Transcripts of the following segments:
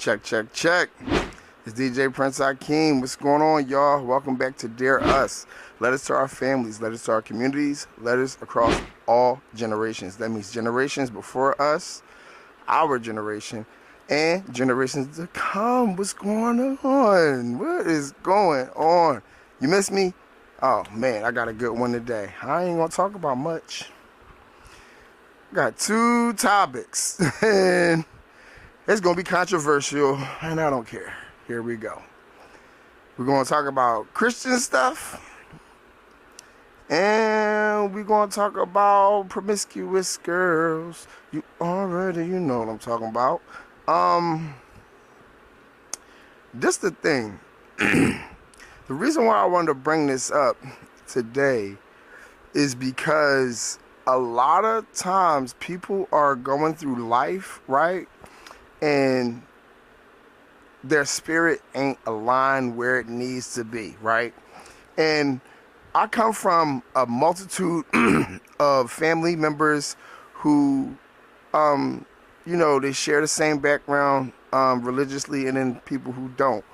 Check, check, check. It's DJ Prince Hakeem. What's going on, y'all? Welcome back to Dare Us. Letters to our families, letters to our communities, letters across all generations. That means generations before us, our generation, and generations to come. What's going on? What is going on? You miss me? Oh, man, I got a good one today. I ain't going to talk about much. Got two topics, and it's going to be controversial, and I don't care. Here we go. We're going to talk about Christian stuff, and we're going to talk about promiscuous girls. You know what I'm talking about. This the thing. The reason why I wanted to bring this up today is because a lot of times people are going through life, right? And their spirit ain't aligned where it needs to be, right? And I come from a multitude of family members who, they share the same background religiously, and then people who don't.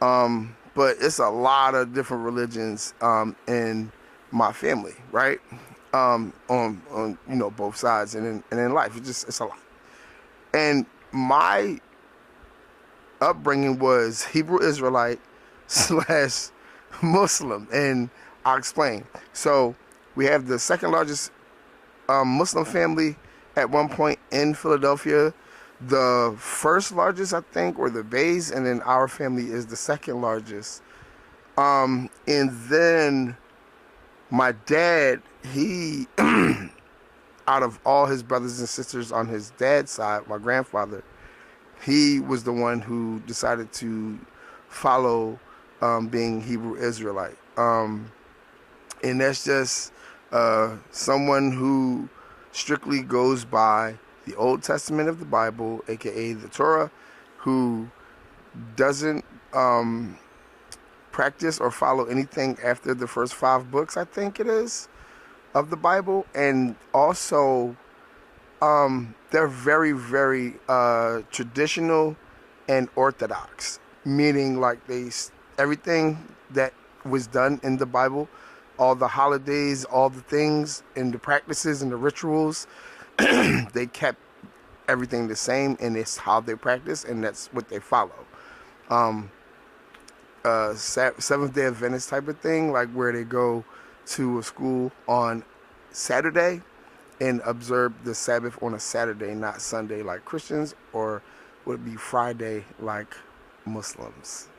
But it's a lot of different religions in my family, right? On both sides and in life. It's a lot. And my upbringing was Hebrew Israelite / Muslim, and I'll explain. So we have the second largest Muslim family at one point in Philadelphia, the first largest, I think, or the Bays, and then our family is the second largest. And then my dad, he out of all his brothers and sisters on his dad's side, my grandfather, he was the one who decided to follow being Hebrew Israelite. And that's just someone who strictly goes by the Old Testament of the Bible, aka the Torah, who doesn't practice or follow anything after the first 5 books, I think it is, of the Bible. And also they're very, very traditional and orthodox, meaning like everything that was done in the Bible, all the holidays, all the things and the practices and the rituals, they kept everything the same, and it's how they practice, and that's what they follow. Seventh-day Adventist type of thing, like where they go to a school on Saturday and observe the Sabbath on a Saturday, not Sunday like Christians, or would it be Friday like Muslims.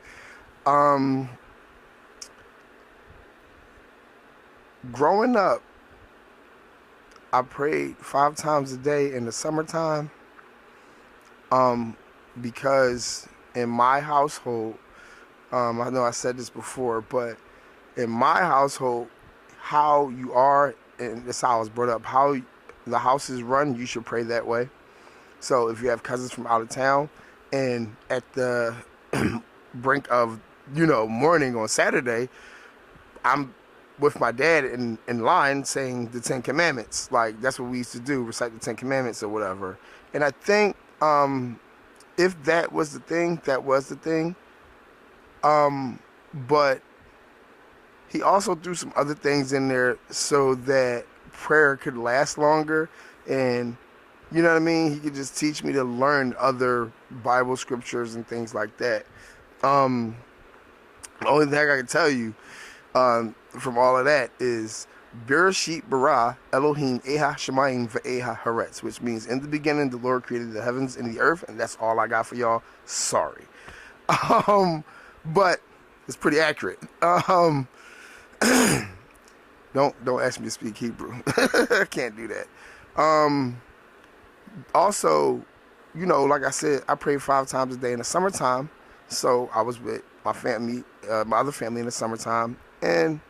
Growing up, I prayed 5 times a day in the summertime because in my household, I know I said this before, but in my household, how you are, and that's how I was brought up, how the house is run, you should pray that way. So if you have cousins from out of town and at the brink of, morning on Saturday, I'm with my dad in line saying the 10 Commandments. Like, that's what we used to do, recite the 10 Commandments or whatever. And I think if that was the thing, that was the thing. But he also threw some other things in there so that prayer could last longer. And, you know what I mean? He could just teach me to learn other Bible scriptures and things like that. The only thing I can tell you from all of that is Bereshit bara Elohim eha shemayim ve'eha haaretz, which means in the beginning the Lord created the heavens and the earth, and that's all I got for y'all. Sorry. But it's pretty accurate. Don't ask me to speak Hebrew. I can't do that. Also, like I said, I pray 5 times a day in the summertime. So I was with my family, my other family in the summertime, and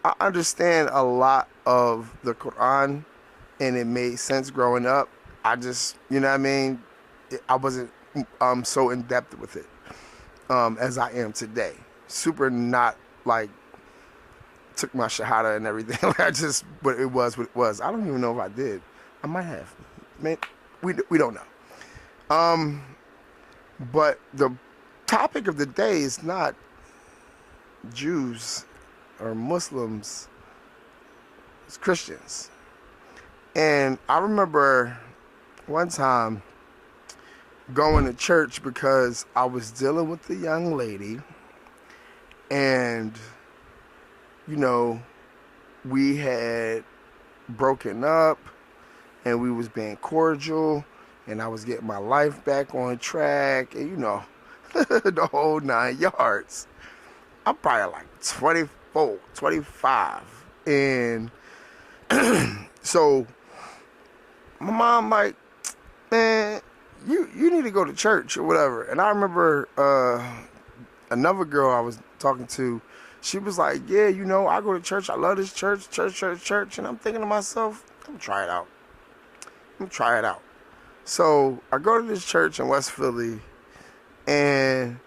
I understand a lot of the Quran, and it made sense growing up. I just, I wasn't so in depth with it as I am today. Super not like took my shahada and everything. But it was what it was. I don't even know if I did. I might have. Man, we don't know. But the topic of the day is not Jews or Muslims, it's Christians. And I remember one time going to church because I was dealing with a young lady, and you know, we had broken up and we was being cordial, and I was getting my life back on track, and the whole 9 yards. I'm probably like 24, 25, and so my mom like, man, you need to go to church or whatever. And I remember another girl I was talking to, she was like, yeah, I go to church. I love this church. And I'm thinking to myself, I'm gonna try it out. So I go to this church in West Philly, and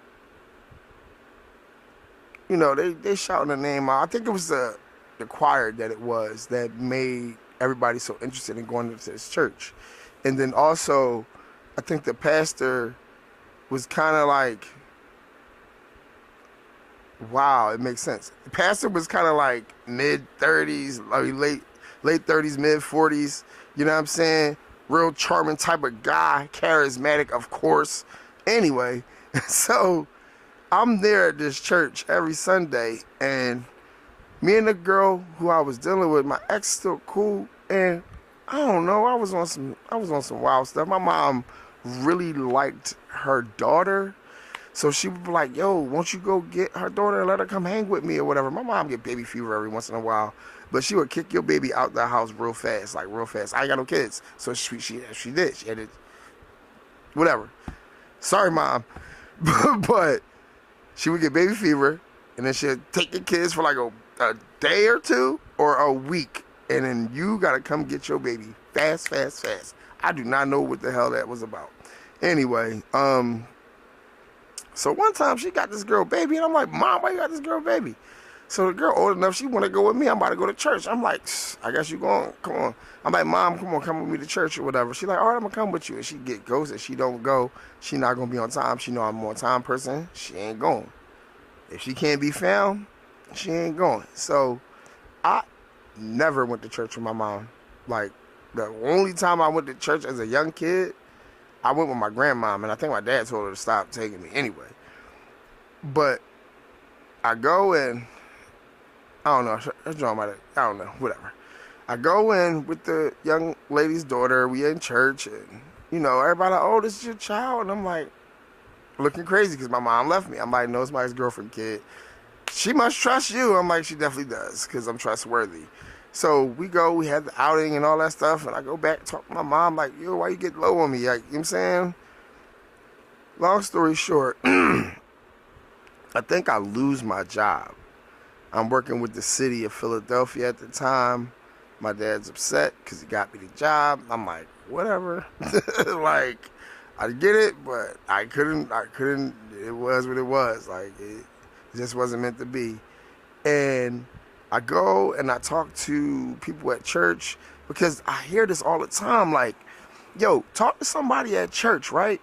they shouting the name out. I think it was the choir that made everybody so interested in going to this church. And then also, I think the pastor was kind of like, wow, it makes sense. The pastor was kind of like mid-30s, late 30s, mid-40s, you know what I'm saying? Real charming type of guy, charismatic, of course. Anyway, so I'm there at this church every Sunday, and me and the girl who I was dealing with, my ex, still cool, and I don't know, I was on some wild stuff. My mom really liked her daughter, so she would be like, yo, won't you go get her daughter and let her come hang with me or whatever. My mom get baby fever every once in a while, but she would kick your baby out the house real fast. I ain't got no kids, so she did. She had it, whatever. Sorry, Mom, but she would get baby fever, and then she'd take the kids for like a day or two or a week, and then you gotta come get your baby fast. I do not know what the hell that was about. Anyway, so one time she got this girl baby, and I'm like, Mom, why you got this girl baby? So the girl old enough, she want to go with me. I'm about to go to church. I'm like, I guess you going. Come on. I'm like, Mom, come with me to church or whatever. She like, all right, I'm gonna come with you. And she goes, and she don't go. She not gonna be on time. She know I'm a on time person. She ain't going. If she can't be found, she ain't going. So I never went to church with my mom. Like, the only time I went to church as a young kid, I went with my grandmom, and I think my dad told her to stop taking me anyway. But I go in, I don't know, whatever. I go in with the young lady's daughter. We in church, and everybody like, oh, this is your child, and I'm like looking crazy because my mom left me. I'm like, no, it's my ex-girlfriend kid. She must trust you. I'm like, she definitely does, because I'm trustworthy. So we had the outing and all that stuff, and I go back and talk to my mom like, yo, why you get low on me? Like, you know what I'm saying? Long story short, I think I lose my job. I'm working with the city of Philadelphia at the time. My dad's upset because he got me the job. I'm like, whatever. Like, I get it, but I couldn't, it was what it was. Like, it just wasn't meant to be. And I go and I talk to people at church, because I hear this all the time. Like, yo, talk to somebody at church, right?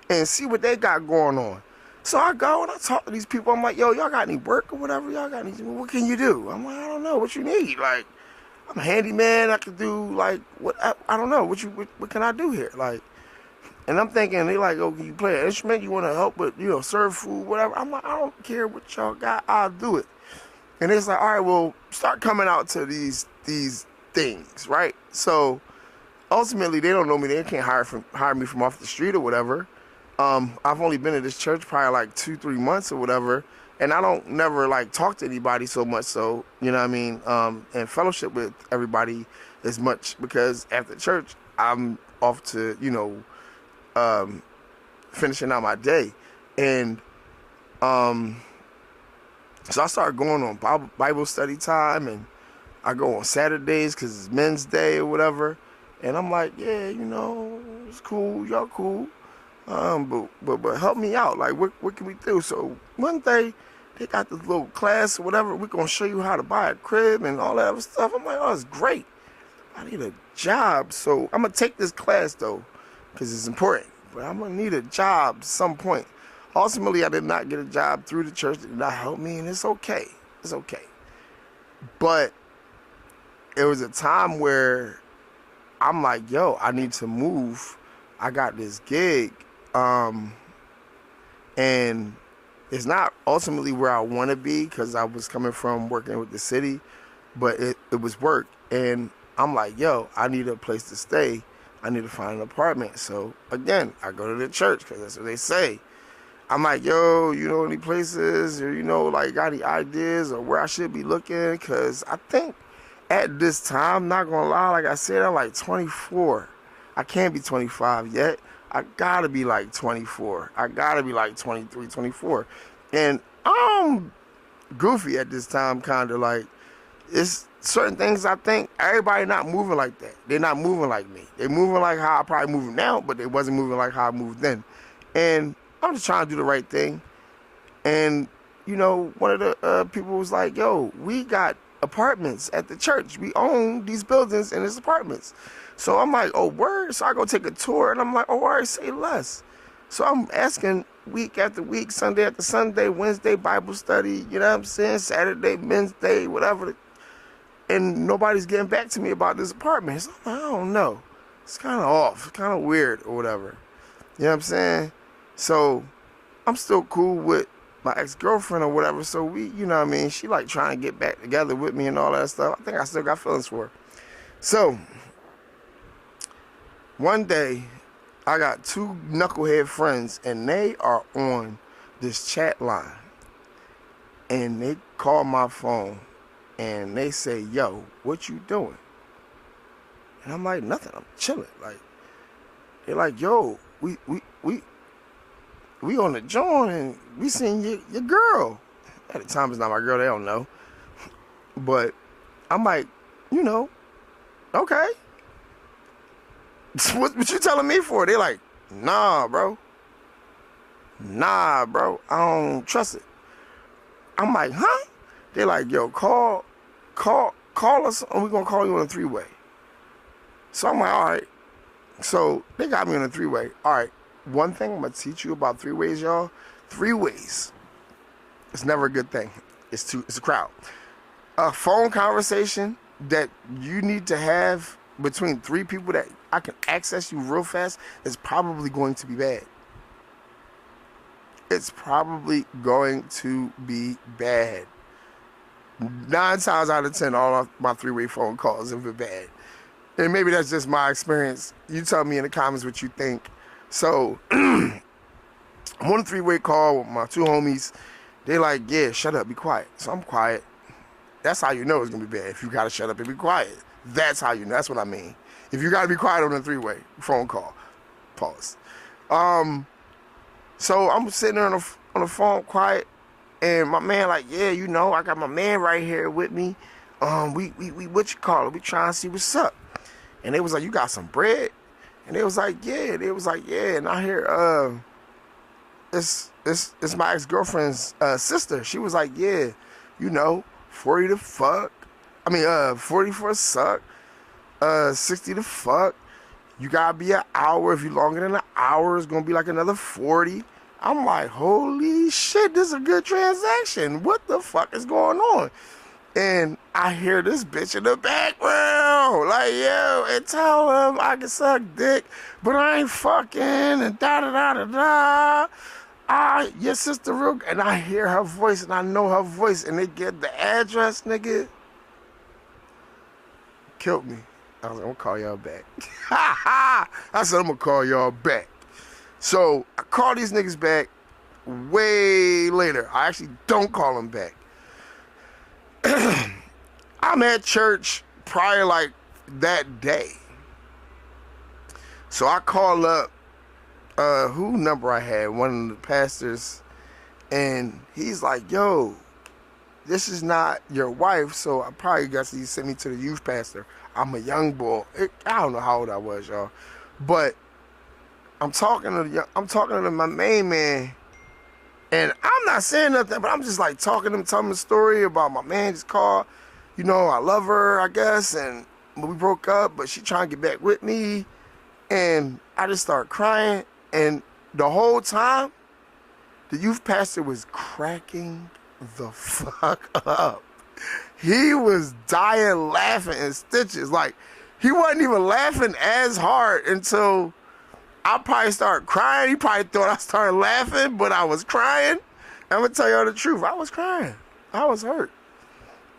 And see what they got going on. So I go and I talk to these people. I'm like, yo, y'all got any work or whatever? What can you do? I'm like, I don't know. What you need? Like, I'm a handyman. I can do, like, what? I don't know. What can I do here? Like, and I'm thinking, they like, oh, can you play an instrument? You want to help with, serve food, whatever? I'm like, I don't care what y'all got. I'll do it. And it's like, all right, well, start coming out to these things, right? So ultimately, they don't know me. They can't hire me from off the street or whatever. I've only been at this church probably like 2-3 months or whatever, and I don't never like talk to anybody so much. So, you know what I mean? And fellowship with everybody as much, because after church, I'm off to, finishing out my day. And so I started going on Bible study time, and I go on Saturdays because it's men's day or whatever. And I'm like, yeah, it's cool, y'all cool. But help me out. Like, what can we do? So one day they got this little class or whatever. We're gonna show you how to buy a crib and all that other stuff. I'm like, oh, it's great. I need a job, so I'm gonna take this class though, because it's important. but I'm going to need a job at some point. Ultimately, I did not get a job through the church. It did not help me, and it's okay. It's okay. But it was a time where I'm like, yo, I need to move. I got this gig. And it's not ultimately where I want to be because I was coming from working with the city, but it was work. And I'm like, yo, I need a place to stay. I need to find an apartment. So, again, I go to the church because that's what they say. I'm like, yo, you know any places or, like, got any ideas or where I should be looking? Because I think at this time, not going to lie, like I said, I'm like 24. I can't be 25 yet. I got to be like 24. I got to be like 23, 24. And I'm goofy at this time, kind of like, it's certain things I think everybody not moving like that. They're not moving like me. They're moving like how I probably moving now, but they wasn't moving like how I moved then. And I'm just trying to do the right thing. And, one of the people was like, yo, we got apartments at the church. We own these buildings and it's apartments. So I'm like, oh, word? So I go take a tour, and I'm like, oh, all right, say less. So I'm asking week after week, Sunday after Sunday, Wednesday Bible study, you know what I'm saying? Saturday, Men's Day, whatever. And nobody's getting back to me about this apartment. So I'm like, I don't know. It's kind of off. It's kind of weird or whatever. You know what I'm saying? So I'm still cool with my ex-girlfriend or whatever. So we, you know what I mean? She like trying to get back together with me and all that stuff. I think I still got feelings for her. So one day I got two knucklehead friends and they are on this chat line. And they call my phone and they say, yo, what you doing? And I'm like, nothing. I'm chilling. Like, they're like, yo, we on the joint and we seen your girl. At the time, it's not my girl. They don't know. But I'm like, okay. What you telling me for? They're like, nah, bro. I don't trust it. I'm like, huh? They're like, yo, call us and we're going to call you on a three-way. So I'm like, all right. So they got me on a three-way. All right. One thing I'm going to teach you about three-ways, y'all. Three-ways. It's never a good thing. It's a crowd. A phone conversation that you need to have between three people that I can access you real fast is probably going to be bad. It's probably going to be bad. 9 times out of 10, all of my three-way phone calls have been bad. And maybe that's just my experience. You tell me in the comments what you think. So, I'm on a three-way call with my two homies. They like, yeah, shut up, be quiet. So I'm quiet. That's how you know it's going to be bad. If you got to shut up and be quiet. That's how you know. That's what I mean. If you got to be quiet on a three-way phone call. Pause. So I'm sitting there on the phone quiet. And my man like, yeah, I got my man right here with me. We what you call it? We trying to see what's up. And they was like, you got some bread? And they was like, yeah. They was like, yeah. And I hear, it's my ex-girlfriend's sister. She was like, yeah, 40 to fuck. 40 for a suck. 60 to fuck. You gotta be an hour. If you longer than an hour, it's gonna be like another 40. I'm like, holy shit, this is a good transaction. What the fuck is going on? And I hear this bitch in the background, like, yo, and tell him I can suck dick, but I ain't fucking, and da-da-da-da-da. Your sister real, and I hear her voice, and I know her voice, and they get the address, nigga. Killed me. I was like, I'm gonna call y'all back. I said, I'm gonna call y'all back. So I call these niggas back way later. I actually don't call them back. I'm at church prior like that day. So I call up who number I had, one of the pastors, and he's like, yo, this is not your wife, so I probably guess he sent me to the youth pastor. I'm a young boy. I don't know how old I was, y'all. But I'm talking to my main man, and I'm not saying nothing, but I'm just like talking to him, telling him a story about my man's car. I love her, I guess, and we broke up, but she trying to get back with me, and I just start crying, And the whole time, the youth pastor was cracking the fuck up. He was dying laughing in stitches. Like, he wasn't even laughing as hard until I probably started crying. He probably thought I started laughing, but I was crying. I'm going to tell y'all the truth. I was crying. I was hurt.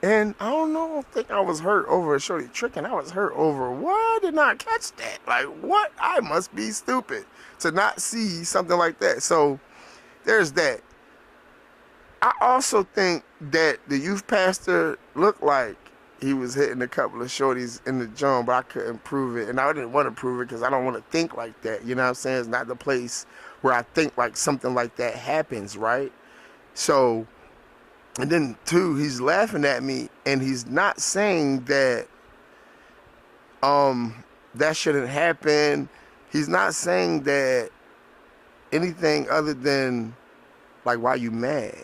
And I don't think I was hurt over a shorty tricking. I was hurt over, why I did not catch that? Like, what? I must be stupid to not see something like that. So there's that. I also think that the youth pastor looked like he was hitting a couple of shorties in the joint, but I couldn't prove it. And I didn't want to prove it because I don't want to think like that. You know what I'm saying? It's not the place where I think like something like that happens, right? So, and then two, he's laughing at me and he's not saying that that shouldn't happen. He's not saying that anything other than like, why you mad?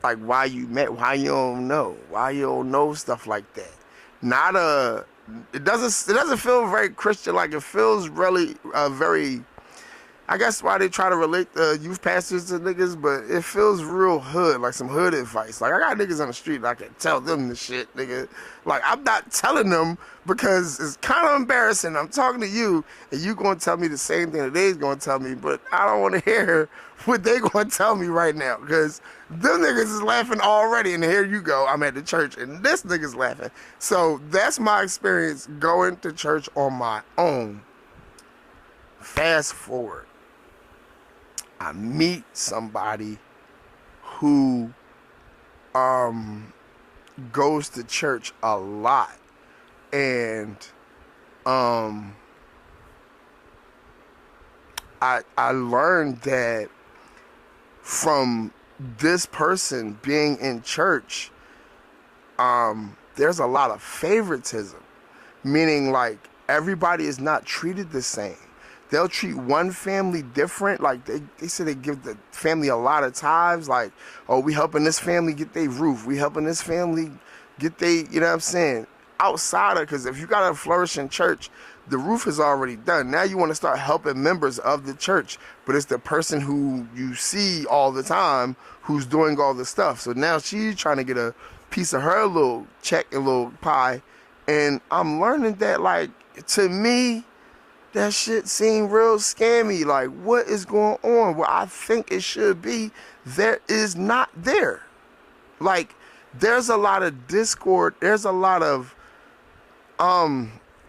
Like, why you mad? Why you don't know? Why you don't know stuff like that? Not a. It doesn't feel very Christian. Like, it feels really very. I guess why they try to relate the youth pastors to niggas, but it feels real hood, like some hood advice. Like, I got niggas on the street, I can tell them the shit, nigga. Like, I'm not telling them because it's kind of embarrassing. I'm talking to you, and you gonna tell me the same thing that they's gonna tell me, but I don't want to hear what they gonna tell me right now, because them niggas is laughing already, and here you go, I'm at the church, and this nigga's laughing. So that's my experience going to church on my own. Fast forward. I meet somebody who goes to church a lot, and I learned that from this person being in church, there's a lot of favoritism, meaning like everybody is not treated the same. They'll treat one family different. Like, they say they give the family a lot of tithes. Like, oh, we helping this family get their roof. We helping this family get they, you know what I'm saying? Outside of, because if you got a flourishing church, the roof is already done. Now you want to start helping members of the church. But it's the person who you see all the time who's doing all the stuff. So now she's trying to get a piece of her little check and little pie. And I'm learning that, like, to me, that shit seemed real scammy. Like, what is going on? Where I think it should be, there is not there. Like, there's a lot of discord. There's a lot of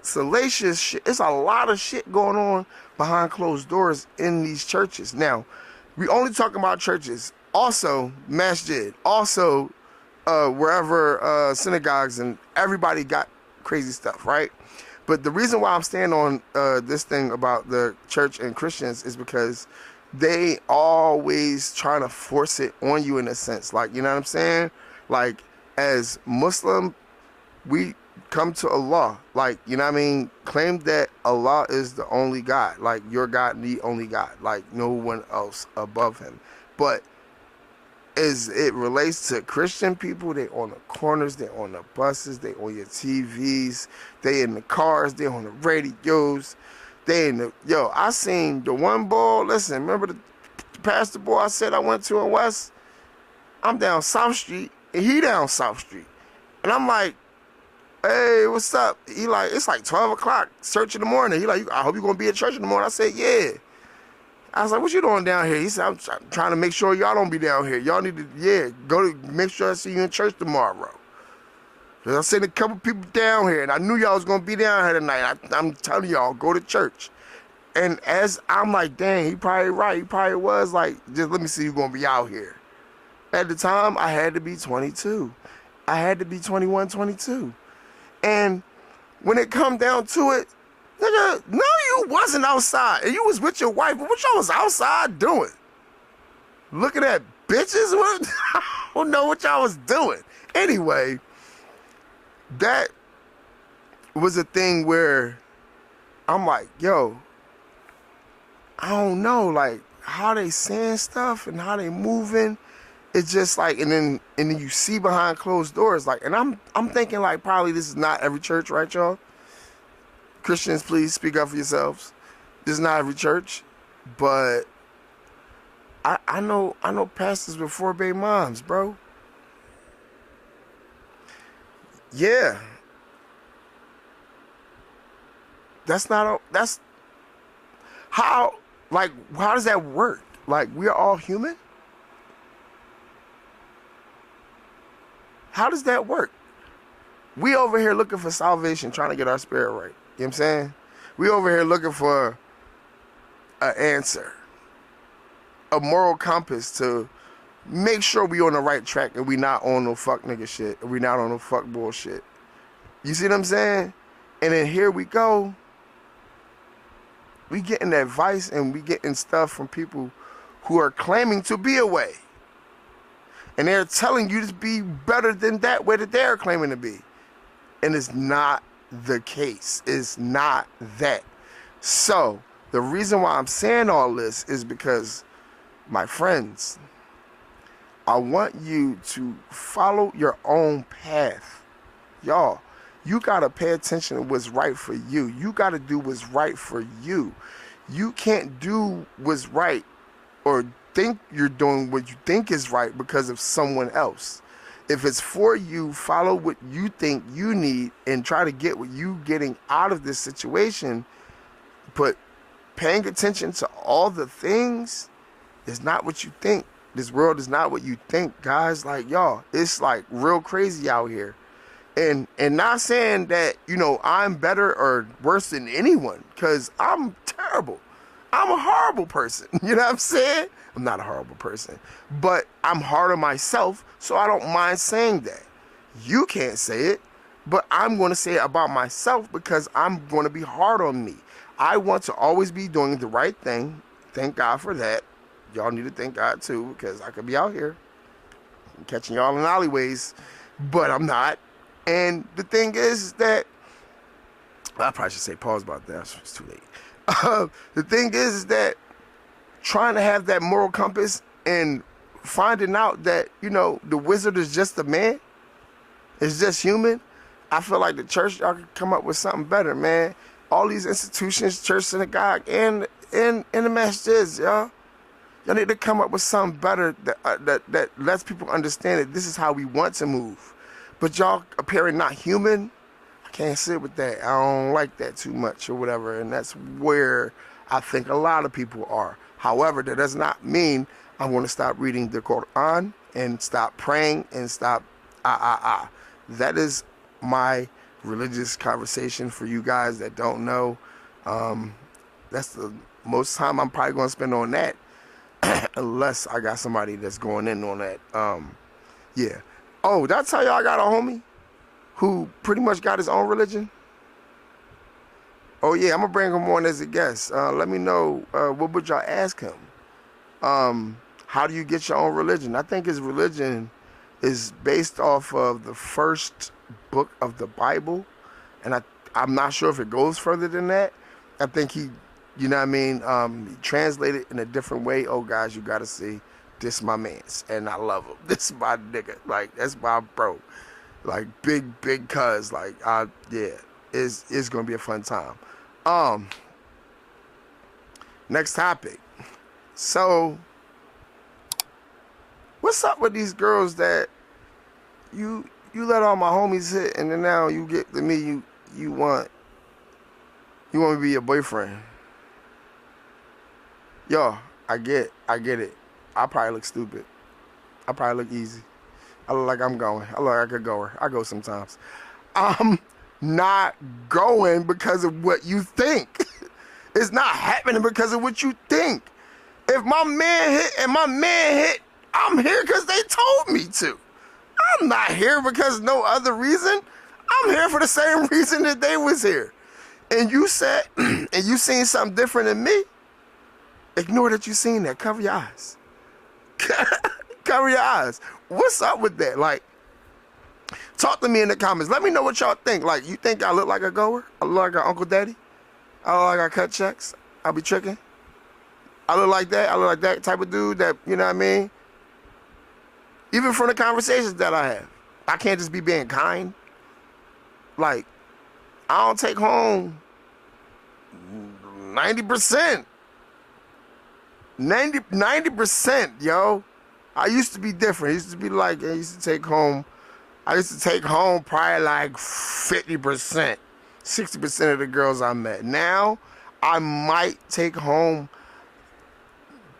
salacious shit. There's a lot of shit going on behind closed doors in these churches. Now, we only talking about churches. Also, masjid. Also, wherever synagogues, and everybody got crazy stuff, right? But the reason why I'm standing on this thing about the church and Christians is because they always trying to force it on you in a sense. Like, you know what I'm saying? Like, as Muslim, we come to Allah. Like, you know what I mean? Claim that Allah is the only God. Like, your God, the only God. Like, no one else above him. But as it relates to Christian people, they on the corners, they on the buses, they on your TVs, they in the cars, they on the radios, they in the, yo, I seen the one boy, listen, remember the pastor boy I said I went to in West? I'm down South Street, and he down South Street. And I'm like, hey, what's up? He like, it's like 12 o'clock, church in the morning. He like, I hope you're going to be at church in the morning. I said, yeah. I was like, what you doing down here? He said, I'm trying to make sure y'all don't be down here. Y'all need to, go to make sure I see you in church tomorrow. Cause I sent a couple people down here, and I knew y'all was going to be down here tonight. I'm telling y'all, go to church. And as I'm like, dang, he probably right. He probably was like, just let me see you going to be out here. At the time, I had to be 22. I had to be 21, 22. And when it come down to it, nigga, no, you wasn't outside. And you was with your wife, but what y'all was outside doing? Looking at bitches? What? I don't know what y'all was doing. Anyway, that was a thing where I'm like, yo, I don't know, like, how they saying stuff and how they moving. It's just like, and then you see behind closed doors, like, and I'm thinking like, probably this is not every church, right, y'all? Christians, please speak up for yourselves. This is not every church, but I know pastors with 4 baby moms, bro. Yeah. That's how, like, how does that work? Like, we are all human? How does that work? We over here looking for salvation, trying to get our spirit right. You know what I'm saying? We over here looking for an answer, a moral compass to make sure we on the right track and we not on no fuck nigga shit, and we not on no fuck bullshit. You see what I'm saying? And then here we go. We getting advice and we getting stuff from people who are claiming to be a way. And they're telling you to be better than that way that they're claiming to be. And it's not the case. It's not that. So, the reason why I'm saying all this is because, my friends, I want you to follow your own path. Y'all, you got to pay attention to what's right for you. You got to do what's right for you. You can't do what's right or think you're doing what you think is right because of someone else. If it's for you, follow what you think you need and try to get what you getting out of this situation. But paying attention to all the things is not what you think. This world is not what you think, guys. Like, y'all, it's like real crazy out here. And not saying that, you know, I'm better or worse than anyone, because I'm terrible. I'm a horrible person. You know what I'm saying? I'm not a horrible person, but I'm hard on myself, so I don't mind saying that. You can't say it, but I'm going to say it about myself because I'm going to be hard on me. I want to always be doing the right thing. Thank God for that. Y'all need to thank God too, because I could be out here catching y'all in alleyways, but I'm not. And the thing is that, I probably should say pause about that. It's too late. The thing is that trying to have that moral compass and finding out that, you know, the wizard is just a man, it's just human. I feel like the church, y'all could come up with something better, man. All these institutions, church, synagogue, and the masjids, y'all need to come up with something better that lets people understand that this is how we want to move. But y'all appearing not human, I can't sit with that. I don't like that too much or whatever. And that's where I think a lot of people are. However, that does not mean I'm going to stop reading the Quran and stop praying and stop That is my religious conversation for you guys that don't know. That's the most time I'm probably going to spend on that. Unless I got somebody that's going in on that. Yeah. Oh, did I tell y'all I got a homie who pretty much got his own religion? Oh, yeah, I'm going to bring him on as a guest. Let me know, what would y'all ask him? How do you get your own religion? I think his religion is based off of the first book of the Bible. And I'm not sure if it goes further than that. I think he, you know what I mean, he translated in a different way. Oh, guys, you got to see. This my mans, and I love him. This is my nigga. Like, that's my bro. Like, big cuz. Like, yeah, it's gonna be a fun time. Next topic. So, what's up with these girls that you let all my homies hit, and then now you get to me, you want me to be your boyfriend? Yo, I get it. I probably look stupid. I probably look easy. I look like I'm going. I look like a goer. I go sometimes. I'm not going because of what you think. It's not happening because of what you think. If my man hit and my man hit, I'm here because they told me to. I'm not here because no other reason. I'm here for the same reason that they was here. And you said, and you seen something different than me, ignore that you seen that. Cover your eyes. Cover your eyes. What's up with that? Like, talk to me in the comments. Let me know what y'all think. Like, you think I look like a goer? I look like an Uncle Daddy? I look like I cut checks? I be tricking? I look like that? I look like that type of dude that, you know what I mean? Even from the conversations that I have. I can't just be being kind. Like, I don't take home 9 90%. 90%, yo. I used to be different. I used to be like, I used to take home probably like 50%, 60% of the girls I met. Now, I might take home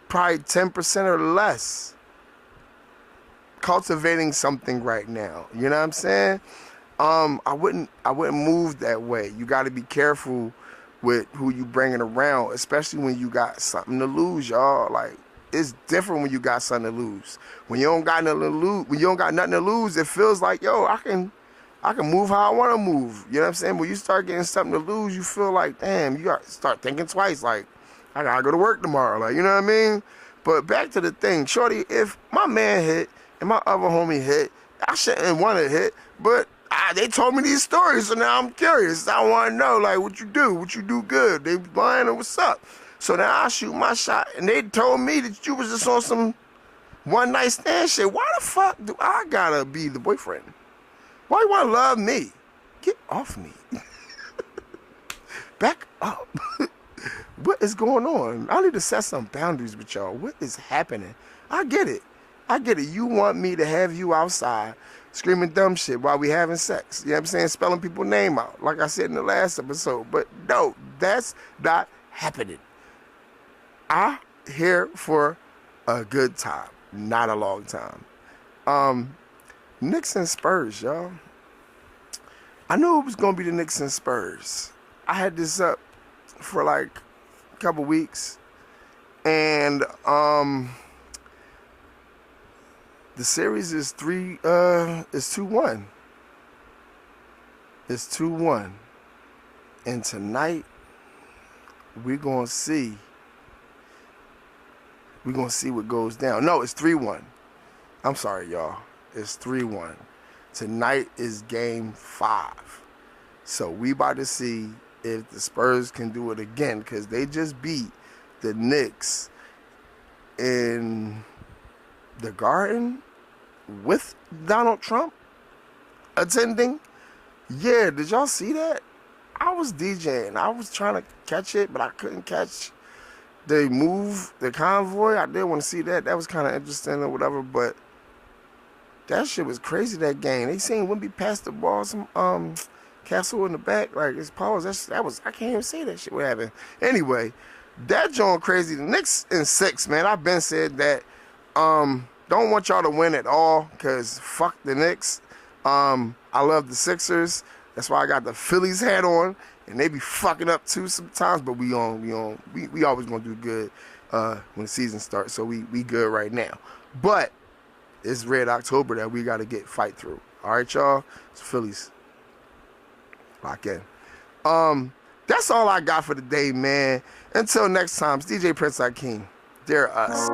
probably 10% or less. Cultivating something right now. You know what I'm saying? I wouldn't move that way. You got to be careful with who you bringing around, especially when you got something to lose, y'all. Like, it's different when you got something to lose. When you don't got nothing to lose, it feels like, yo, I can move how I want to move. You know what I'm saying? When you start getting something to lose, you feel like, damn, you got to start thinking twice. Like, I gotta go to work tomorrow. Like, you know what I mean? But back to the thing, shorty. If my man hit and my other homie hit, I shouldn't want to hit, but they told me these stories, so now I'm curious. I want to know, like, what you do good. They lying or what's up? So now I shoot my shot, and they told me that you was just on some one night stand shit. Why the fuck do I gotta be the boyfriend? Why you wanna love me? Get off me. Back up. What is going on? I need to set some boundaries with y'all. What is happening? I get it. You want me to have you outside screaming dumb shit while we having sex. You know what I'm saying? Spelling people's name out, like I said in the last episode. But no, that's not happening. I'm here for a good time, not a long time. Knicks and Spurs, y'all. I knew it was going to be the Knicks and Spurs. I had this up for like a couple weeks. And the series is 2-1. It's 2-1. And tonight we're gonna see what goes down. No, it's 3-1. I'm sorry, y'all. It's 3-1. Tonight is game 5. So we about to see if the Spurs can do it again, because they just beat the Knicks in the Garden with Donald Trump attending. Yeah, did y'all see that? I was DJing. I was trying to catch it, but I couldn't catch the convoy. I did want to see that. That was kind of interesting or whatever, but that shit was crazy, that game. They saying wouldn't be past the ball, some castle in the back, like it's pause. That was I can't even say that shit. What happened? Anyway, that joint crazy. The Knicks in 6, man. I've been said that. Don't want y'all to win at all, because fuck the Knicks. I love the Sixers. That's why I got the Phillies hat on, and they be fucking up too sometimes. But we always gonna do good when the season starts. So we good right now. But it's Red October that we got to fight through. All right, y'all. It's Phillies. Lock in. That's all I got for today, man. Until next time, it's DJ Prince Akeem. Dare us.